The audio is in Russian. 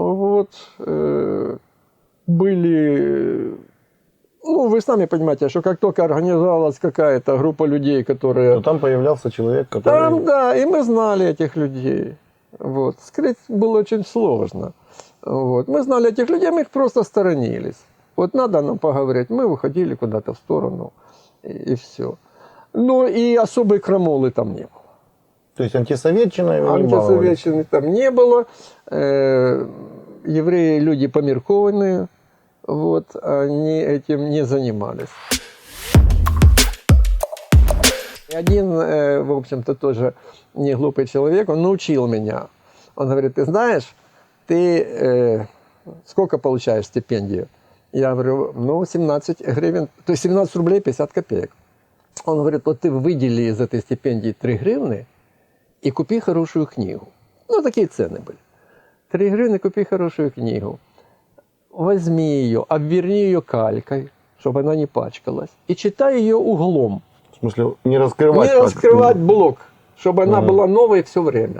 Вот, были... Ну, вы сами понимаете, что как только организовалась какая-то группа людей, которые... Но там появлялся человек, который... Там, да, и мы знали этих людей. Вот. Скрыть было очень сложно. Вот. Мы знали этих людей, мы их просто сторонились. Вот надо нам поговорить, мы выходили куда-то в сторону, и все. Ну, и особой крамолы там не было. То есть антисоветчиной вы не баловались? Антисоветчины там не было. Евреи люди помиркованные, вот, они этим не занимались. И один, в общем-то, тоже не глупый человек, он научил меня. Он говорит, ты знаешь, ты сколько получаешь стипендию? Я говорю, ну, 17 гривен, то есть 17 рублей 50 копеек. Он говорит, вот ты выдели из этой стипендии 3 гривны и купи хорошую книгу. Ну, такие цены были. 3 гривны, купи хорошую книгу. Возьми ее, обверни ее калькой, чтобы она не пачкалась. И читай ее углом. В смысле, не раскрывать? Не раскрывать блок, чтобы она была новой все время.